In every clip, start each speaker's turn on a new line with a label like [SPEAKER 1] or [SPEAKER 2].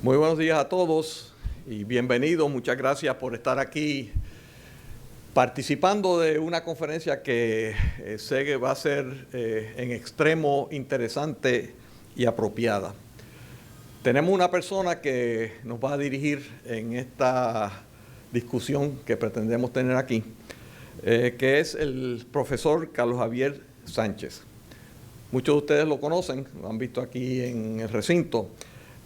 [SPEAKER 1] Muy buenos días a todos y bienvenidos. Muchas gracias por estar aquí participando de una conferencia que sé que va a ser en extremo interesante y apropiada. Tenemos una persona que nos va a dirigir en esta discusión que pretendemos tener aquí, que es el profesor Carlos Javier Sánchez. Muchos de ustedes lo conocen, lo han visto aquí en el recinto.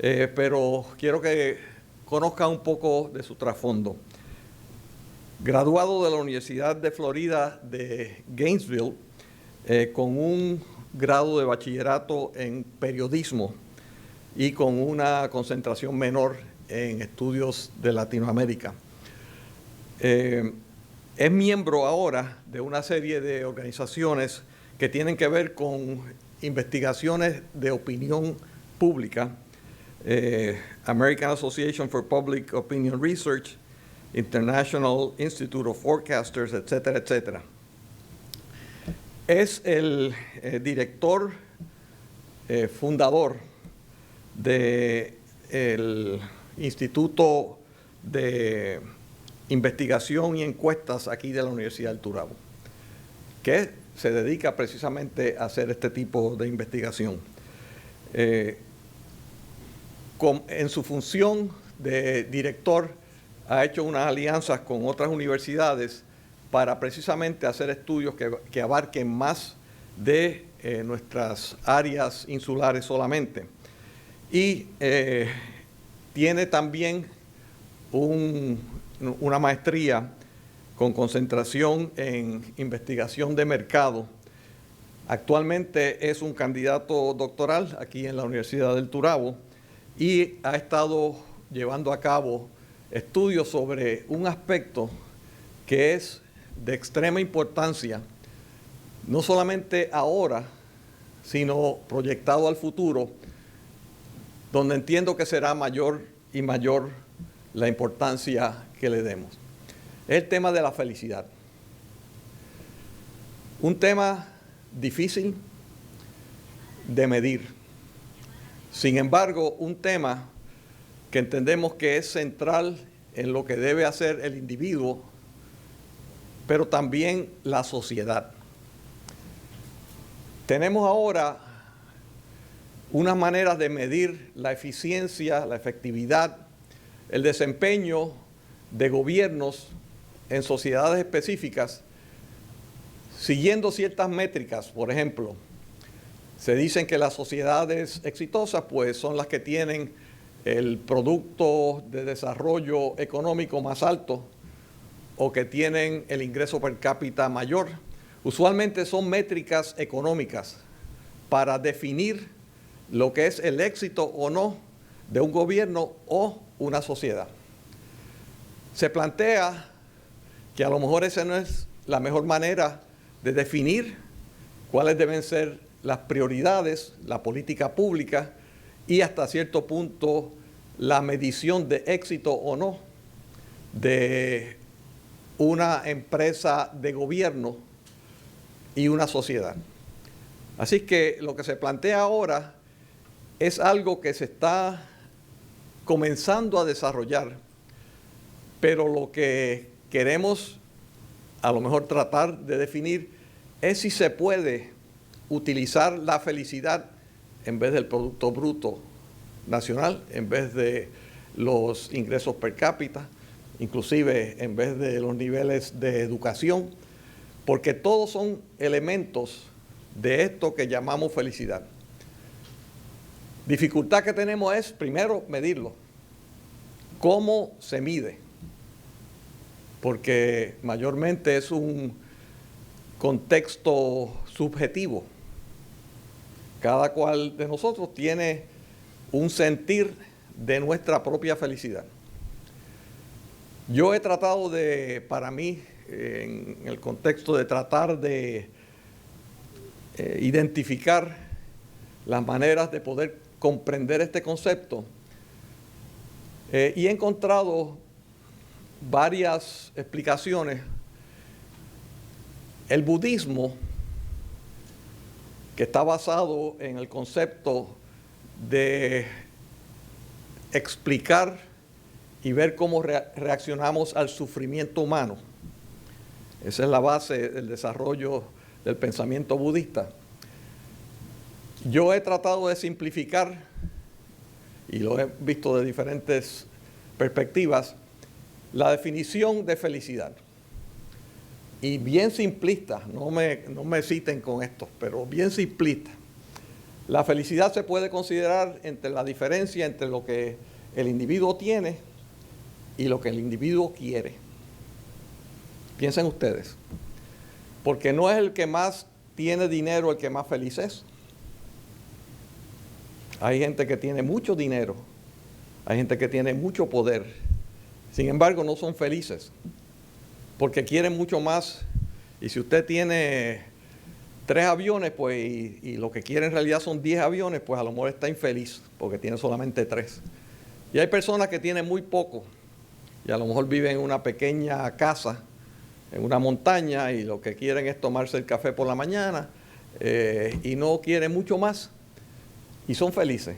[SPEAKER 1] Pero quiero que conozcan un poco de su trasfondo. Graduado de la Universidad de Florida de Gainesville con un grado de bachillerato en periodismo y con una concentración menor en estudios de Latinoamérica. Es miembro ahora de una serie de organizaciones que tienen que ver con investigaciones de opinión pública, American Association for Public Opinion Research, International Institute of Forecasters, etcétera, etcétera. Es el director fundador del Instituto de Investigación y Encuestas aquí de la Universidad del Turabo, que se dedica precisamente a hacer este tipo de investigación. En su función de director, ha hecho unas alianzas con otras universidades para precisamente hacer estudios que abarquen más de nuestras áreas insulares solamente. Y tiene también una maestría con concentración en investigación de mercado. Actualmente es un candidato doctoral aquí en la Universidad del Turabo y ha estado llevando a cabo estudios sobre un aspecto que es de extrema importancia, no solamente ahora, sino proyectado al futuro, donde entiendo que será mayor y mayor la importancia que le demos. Es el tema de la felicidad. Un tema difícil de medir. Sin embargo, un tema que entendemos que es central en lo que debe hacer el individuo, pero también la sociedad. Tenemos ahora unas maneras de medir la eficiencia, la efectividad, el desempeño de gobiernos en sociedades específicas, siguiendo ciertas métricas. Por ejemplo, se dicen que las sociedades exitosas pues son las que tienen el producto de desarrollo económico más alto o que tienen el ingreso per cápita mayor. Usualmente son métricas económicas para definir lo que es el éxito o no de un gobierno o una sociedad. Se plantea que a lo mejor esa no es la mejor manera de definir cuáles deben ser las prioridades, la política pública y hasta cierto punto la medición de éxito o no de una empresa de gobierno y una sociedad. Así que lo que se plantea ahora es algo que se está comenzando a desarrollar, pero lo que queremos a lo mejor tratar de definir es si se puede utilizar la felicidad en vez del Producto Bruto Nacional, en vez de los ingresos per cápita, inclusive en vez de los niveles de educación, porque todos son elementos de esto que llamamos felicidad. Dificultad que tenemos es, primero, medirlo. ¿Cómo se mide? Porque mayormente es un contexto subjetivo. Cada cual de nosotros tiene un sentir de nuestra propia felicidad. Yo he tratado de, para mí, en el contexto de tratar de identificar las maneras de poder comprender este concepto, y he encontrado varias explicaciones. El budismo, que está basado en el concepto de explicar y ver cómo reaccionamos al sufrimiento humano. Esa es la base del desarrollo del pensamiento budista. Yo he tratado de simplificar, y lo he visto de diferentes perspectivas, la definición de felicidad. Y bien simplista, no me citen con esto, pero bien simplista. La felicidad se puede considerar entre la diferencia entre lo que el individuo tiene y lo que el individuo quiere. Piensen ustedes, porque no es el que más tiene dinero el que más feliz es. Hay gente que tiene mucho dinero, hay gente que tiene mucho poder, sin embargo no son felices, porque quieren mucho más. Y si usted tiene 3 aviones, pues, y lo que quiere en realidad son 10 aviones, pues a lo mejor está infeliz, porque tiene solamente 3. Y hay personas que tienen muy poco, y a lo mejor viven en una pequeña casa, en una montaña, y lo que quieren es tomarse el café por la mañana, y no quieren mucho más, y son felices.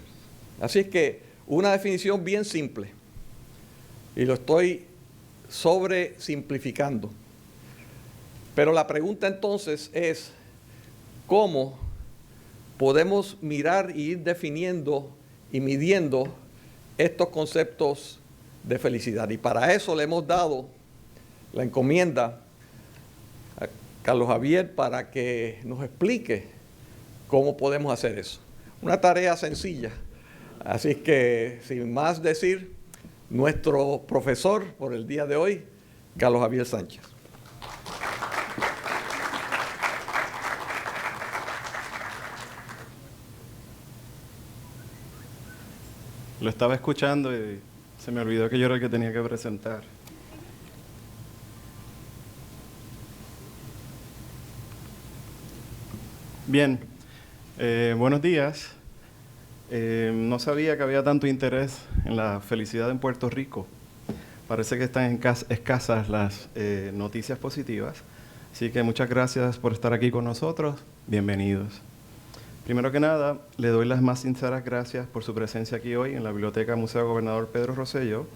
[SPEAKER 1] Así es que una definición bien simple, y lo estoy sobresimplificando. Pero la pregunta entonces es, ¿cómo podemos mirar y ir definiendo y midiendo estos conceptos de felicidad? Y para eso le hemos dado la encomienda a Carlos Javier para que nos explique cómo podemos hacer eso. Una tarea sencilla. Así que, sin más decir, nuestro profesor por el día de hoy, Carlos Javier Sánchez.
[SPEAKER 2] Lo estaba escuchando y se me olvidó que yo era el que tenía que presentar. Bien, buenos días. No sabía que había tanto interés en la felicidad en Puerto Rico. Parece que están escasas las noticias positivas. Así que muchas gracias por estar aquí con nosotros. Bienvenidos. Primero que nada, le doy las más sinceras gracias por su presencia aquí hoy en la Biblioteca Museo Gobernador Pedro Rosselló,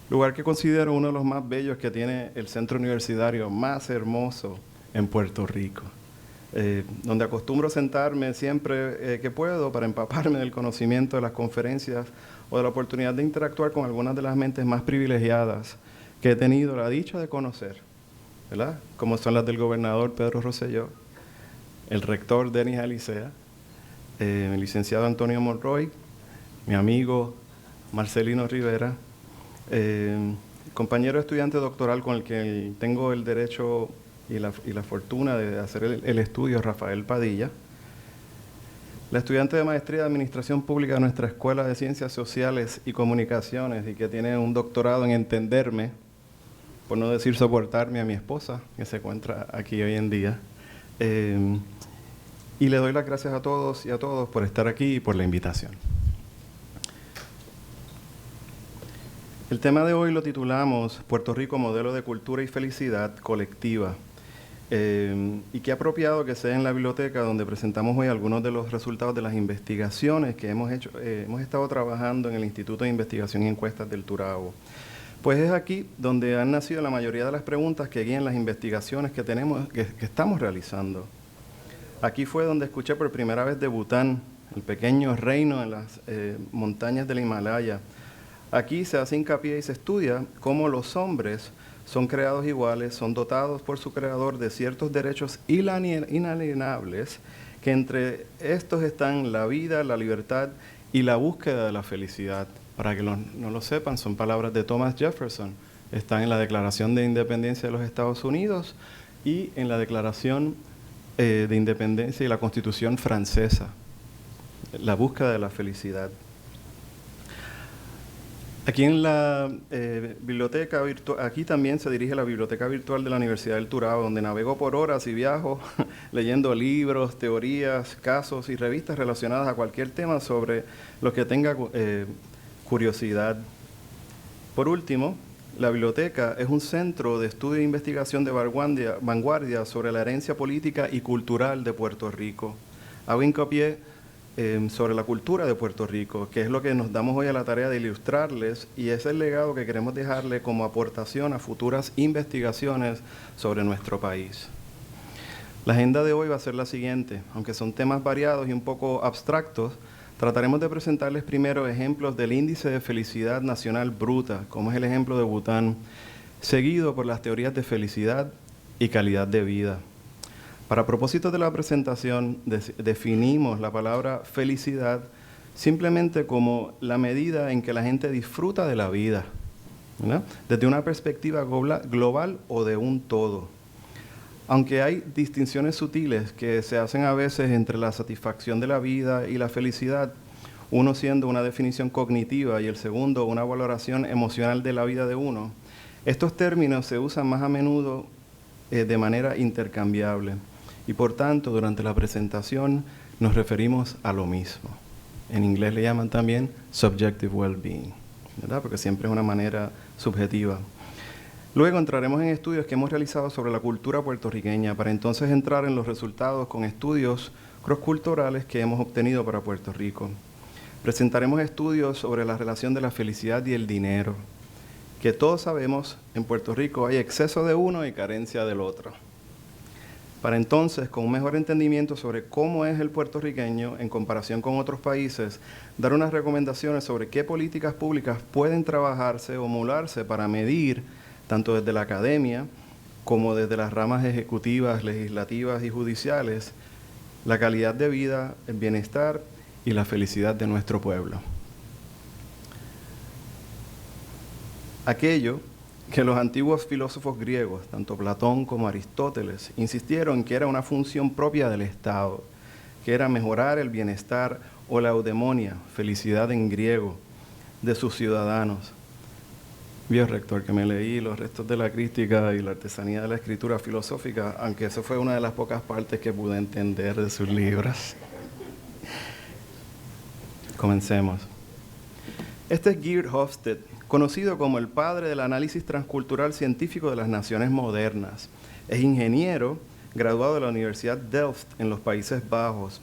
[SPEAKER 2] lugar que considero uno de los más bellos que tiene el centro universitario más hermoso en Puerto Rico, donde acostumbro sentarme siempre que puedo para empaparme del conocimiento de las conferencias o de la oportunidad de interactuar con algunas de las mentes más privilegiadas que he tenido la dicha de conocer, ¿verdad? Como son las del gobernador Pedro Rosselló, el rector Denis Alicea, mi licenciado Antonio Monroy, mi amigo Marcelino Rivera, compañero estudiante doctoral con el que tengo el derecho y la fortuna de hacer el estudio, Rafael Padilla, la estudiante de maestría de Administración Pública de nuestra Escuela de Ciencias Sociales y Comunicaciones y que tiene un doctorado en entenderme, por no decir soportarme, a mi esposa, que se encuentra aquí hoy en día. Y le doy las gracias a todos y a todos por estar aquí y por la invitación. El tema de hoy lo titulamos Puerto Rico, modelo de cultura y felicidad colectiva. Y qué apropiado que sea en la biblioteca donde presentamos hoy algunos de los resultados de las investigaciones que hemos estado trabajando en el Instituto de Investigación y Encuestas del Turabo. Pues es aquí donde han nacido la mayoría de las preguntas que guían las investigaciones que estamos realizando. Aquí fue donde escuché por primera vez de Bután, el pequeño reino en las montañas del Himalaya. Aquí se hace hincapié y se estudia cómo los hombres son creados iguales, son dotados por su creador de ciertos derechos inalienables, que entre estos están la vida, la libertad y la búsqueda de la felicidad. Para que no lo sepan, son palabras de Thomas Jefferson. Están en la Declaración de Independencia de los Estados Unidos y en la Declaración de Independencia y la Constitución francesa. La búsqueda de la felicidad. Aquí en la biblioteca virtual, aquí también se dirige la biblioteca virtual de la Universidad del Turabo, donde navego por horas y viajo leyendo libros, teorías, casos y revistas relacionadas a cualquier tema sobre lo que tenga curiosidad. Por último, la biblioteca es un centro de estudio e investigación de vanguardia sobre la herencia política y cultural de Puerto Rico. Hago hincapié sobre la cultura de Puerto Rico, que es lo que nos damos hoy a la tarea de ilustrarles, y es el legado que queremos dejarle como aportación a futuras investigaciones sobre nuestro país. La agenda de hoy va a ser la siguiente. Aunque son temas variados y un poco abstractos, trataremos de presentarles primero ejemplos del índice de felicidad nacional bruta, como es el ejemplo de Bután, seguido por las teorías de felicidad y calidad de vida. Para propósitos de la presentación, definimos la palabra felicidad simplemente como la medida en que la gente disfruta de la vida, ¿verdad? Desde una perspectiva global o de un todo. Aunque hay distinciones sutiles que se hacen a veces entre la satisfacción de la vida y la felicidad, uno siendo una definición cognitiva y el segundo una valoración emocional de la vida de uno, estos términos se usan más a menudo de manera intercambiable. Y por tanto, durante la presentación nos referimos a lo mismo. En inglés le llaman también subjective well-being, ¿verdad? Porque siempre es una manera subjetiva. Luego entraremos en estudios que hemos realizado sobre la cultura puertorriqueña, para entonces entrar en los resultados con estudios cross-culturales que hemos obtenido para Puerto Rico. Presentaremos estudios sobre la relación de la felicidad y el dinero, que todos sabemos en Puerto Rico hay exceso de uno y carencia del otro. Para entonces, con un mejor entendimiento sobre cómo es el puertorriqueño en comparación con otros países, dar unas recomendaciones sobre qué políticas públicas pueden trabajarse o emularse para medir, tanto desde la academia como desde las ramas ejecutivas, legislativas y judiciales, la calidad de vida, el bienestar y la felicidad de nuestro pueblo. Aquello que los antiguos filósofos griegos, tanto Platón como Aristóteles, insistieron que era una función propia del Estado, que era mejorar el bienestar o la eudemonia, felicidad en griego, de sus ciudadanos. Vio, rector, que me leí los restos de la crítica y la artesanía de la escritura filosófica, aunque eso fue una de las pocas partes que pude entender de sus libros. Comencemos. Este es Geert Hofstede, conocido como el padre del análisis transcultural científico de las naciones modernas. Es ingeniero, graduado de la Universidad Delft en los Países Bajos,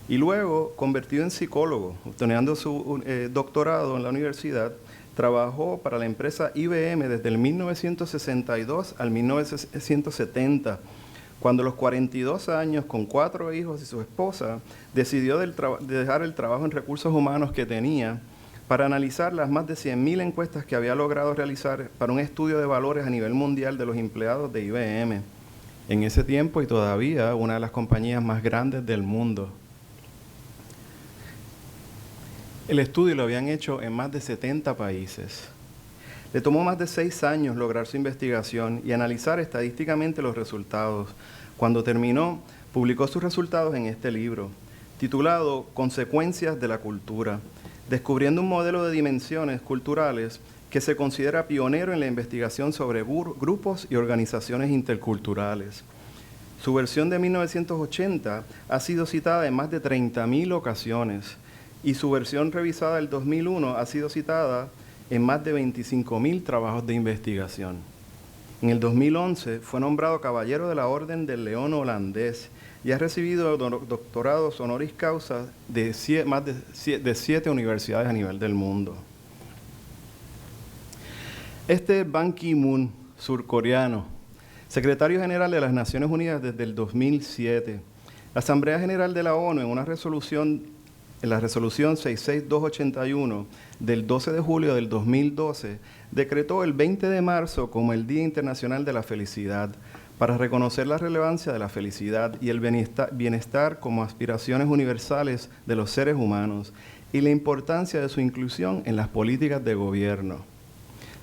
[SPEAKER 2] y luego convertido en psicólogo, obteniendo su doctorado en la universidad. Trabajó para la empresa IBM desde el 1962 al 1970, cuando a los 42 años, con 4 hijos y su esposa, decidió dejar el trabajo en recursos humanos que tenía para analizar las más de 100.000 encuestas que había logrado realizar para un estudio de valores a nivel mundial de los empleados de IBM. En ese tiempo y todavía una de las compañías más grandes del mundo. El estudio lo habían hecho en más de 70 países. Le tomó más de 6 años lograr su investigación y analizar estadísticamente los resultados. Cuando terminó, publicó sus resultados en este libro, titulado Consecuencias de la cultura, descubriendo un modelo de dimensiones culturales que se considera pionero en la investigación sobre grupos y organizaciones interculturales. Su versión de 1980 ha sido citada en más de 30.000 ocasiones y su versión revisada del 2001 ha sido citada en más de 25.000 trabajos de investigación. En el 2011 fue nombrado Caballero de la Orden del León holandés y ha recibido doctorados honoris causa de más de 7 universidades a nivel del mundo. Este es Ban Ki-moon, surcoreano, secretario general de las Naciones Unidas desde el 2007. La Asamblea General de la ONU, en la resolución 66281 del 12 de julio del 2012, decretó el 20 de marzo como el Día Internacional de la Felicidad, para reconocer la relevancia de la felicidad y el bienestar como aspiraciones universales de los seres humanos y la importancia de su inclusión en las políticas de gobierno.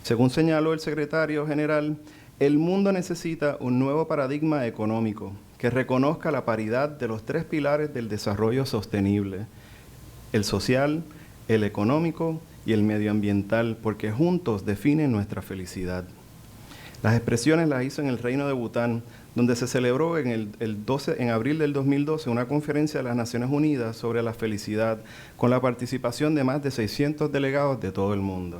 [SPEAKER 2] Según señaló el secretario general, el mundo necesita un nuevo paradigma económico que reconozca la paridad de los 3 pilares del desarrollo sostenible: el social, el económico y el medioambiental, porque juntos definen nuestra felicidad. Las expresiones las hizo en el Reino de Bután, donde se celebró en abril del 2012 una conferencia de las Naciones Unidas sobre la felicidad, con la participación de más de 600 delegados de todo el mundo.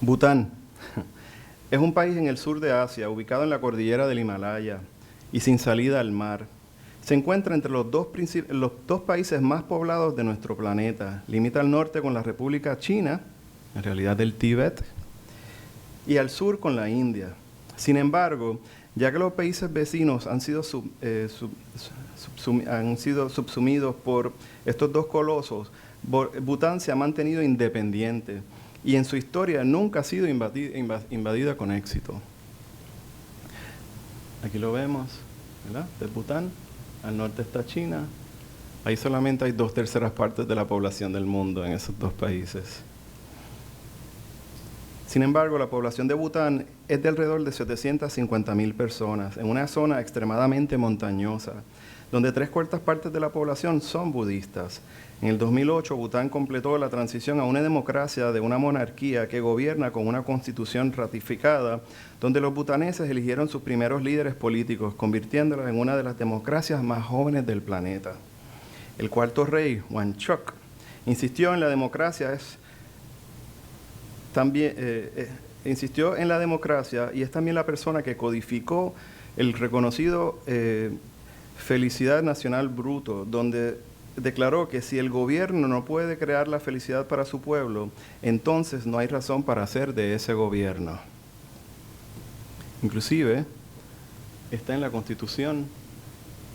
[SPEAKER 2] Bután es un país en el sur de Asia, ubicado en la cordillera del Himalaya y sin salida al mar. Se encuentra entre los dos países más poblados de nuestro planeta. Limita al norte con la República China, en realidad el Tíbet, y al sur con la India. Sin embargo, ya que los países vecinos han sido subsumidos por estos dos colosos, Bután se ha mantenido independiente y en su historia nunca ha sido invadida con éxito. Aquí lo vemos, ¿verdad? Del Bután, al norte está China. Ahí solamente hay 2/3 partes de la población del mundo en esos dos países. Sin embargo, la población de Bután es de alrededor de 750,000 personas, en una zona extremadamente montañosa, donde 3/4 partes de la población son budistas. En el 2008, Bután completó la transición a una democracia de una monarquía que gobierna con una constitución ratificada, donde los butaneses eligieron sus primeros líderes políticos, convirtiéndola en una de las democracias más jóvenes del planeta. El cuarto rey, Wangchuk, insistió en la democracia y es también la persona que codificó el reconocido Felicidad Nacional Bruto, donde declaró que si el gobierno no puede crear la felicidad para su pueblo, entonces no hay razón para hacer de ese gobierno. Inclusive, está en la Constitución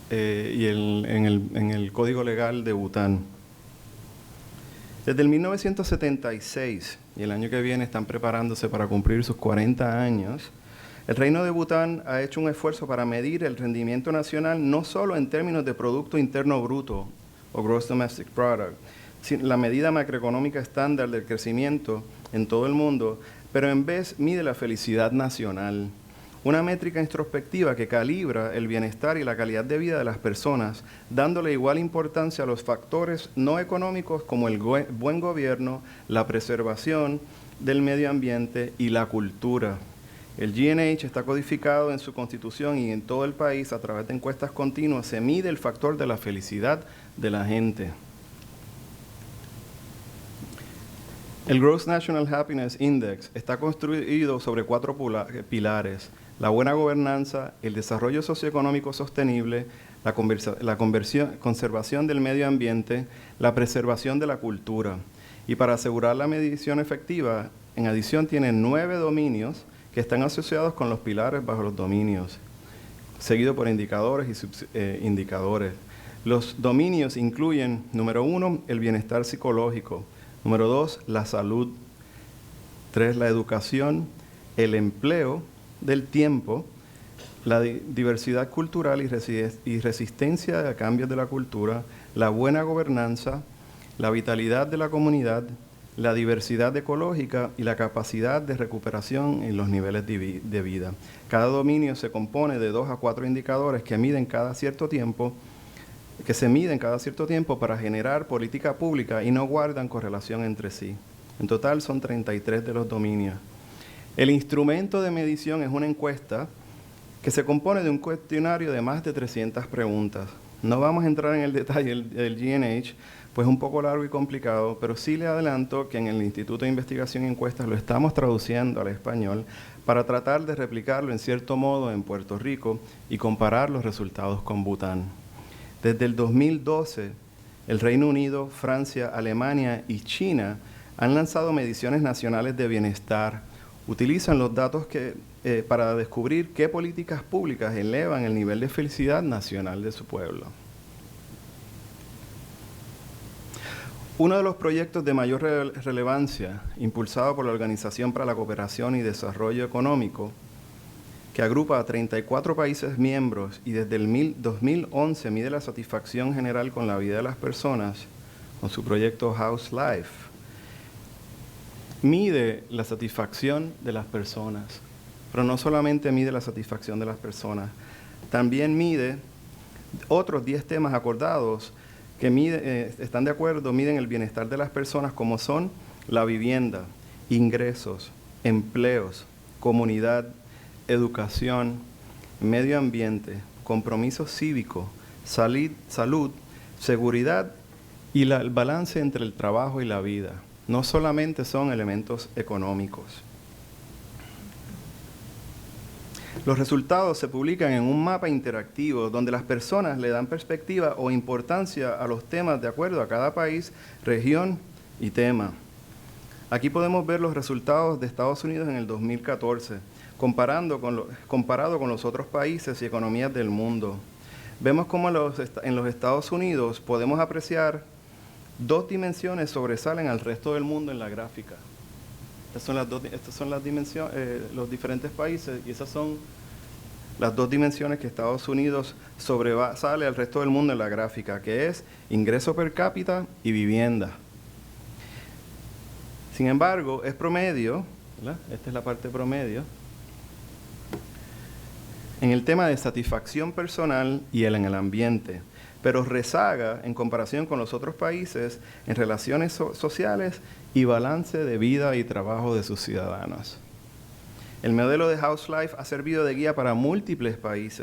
[SPEAKER 2] y en el Código Legal de Bután. Desde el 1976, y el año que viene están preparándose para cumplir sus 40 años, el Reino de Bután ha hecho un esfuerzo para medir el rendimiento nacional no solo en términos de Producto Interno Bruto o Gross Domestic Product, la medida macroeconómica estándar del crecimiento en todo el mundo, pero en vez mide la felicidad nacional, una métrica introspectiva que calibra el bienestar y la calidad de vida de las personas, dándole igual importancia a los factores no económicos como el buen gobierno, la preservación del medio ambiente y la cultura. El GNH está codificado en su constitución y en todo el país a través de encuestas continuas se mide el factor de la felicidad de la gente. El Gross National Happiness Index está construido sobre 4 pilares: la buena gobernanza, el desarrollo socioeconómico sostenible, la conservación del medio ambiente, la preservación de la cultura. Y para asegurar la medición efectiva, en adición tiene 9 dominios que están asociados con los pilares bajo los dominios, seguido por indicadores y subindicadores. Los dominios incluyen, número 1, el bienestar psicológico, número 2, la salud, 3, la educación, el empleo del tiempo, la diversidad cultural y resistencia a cambios de la cultura, la buena gobernanza, la vitalidad de la comunidad, la diversidad ecológica y la capacidad de recuperación en los niveles de vida. Cada dominio se compone de 2 a 4 indicadores que se miden cada cierto tiempo para generar política pública y no guardan correlación entre sí. En total son 33 de los dominios. El instrumento de medición es una encuesta que se compone de un cuestionario de más de 300 preguntas. No vamos a entrar en el detalle del GNH, pues es un poco largo y complicado, pero sí le adelanto que en el Instituto de Investigación y Encuestas lo estamos traduciendo al español para tratar de replicarlo en cierto modo en Puerto Rico y comparar los resultados con Bután. Desde el 2012, el Reino Unido, Francia, Alemania y China han lanzado mediciones nacionales de bienestar. Utilizan los datos para descubrir qué políticas públicas elevan el nivel de felicidad nacional de su pueblo. Uno de los proyectos de mayor relevancia, impulsado por la Organización para la Cooperación y Desarrollo Económico, que agrupa a 34 países miembros y desde el 2011 mide la satisfacción general con la vida de las personas, con su proyecto House Life, mide la satisfacción de las personas, pero no solamente mide la satisfacción de las personas, también mide otros 10 temas acordados que están de acuerdo, miden el bienestar de las personas como son la vivienda, ingresos, empleos, comunidad, educación, medio ambiente, compromiso cívico, salud, seguridad y el balance entre el trabajo y la vida. No solamente son elementos económicos. Los resultados se publican en un mapa interactivo donde las personas le dan perspectiva o importancia a los temas de acuerdo a cada país, región y tema. Aquí podemos ver los resultados de Estados Unidos en el 2014, comparado con los otros países y economías del mundo. Vemos cómo en los Estados Unidos podemos apreciar dos dimensiones sobresalen al resto del mundo en la gráfica. Estas son las dimensiones, los diferentes países, y esas son las dos dimensiones que Estados Unidos sobresale al resto del mundo en la gráfica, que es ingreso per cápita y vivienda. Sin embargo, es promedio, ¿verdad? Esta es la parte promedio, en el tema de satisfacción personal y en el ambiente, pero rezaga en comparación con los otros países en relaciones sociales y balance de vida y trabajo de sus ciudadanos. El modelo de House Life ha servido de guía para múltiples países.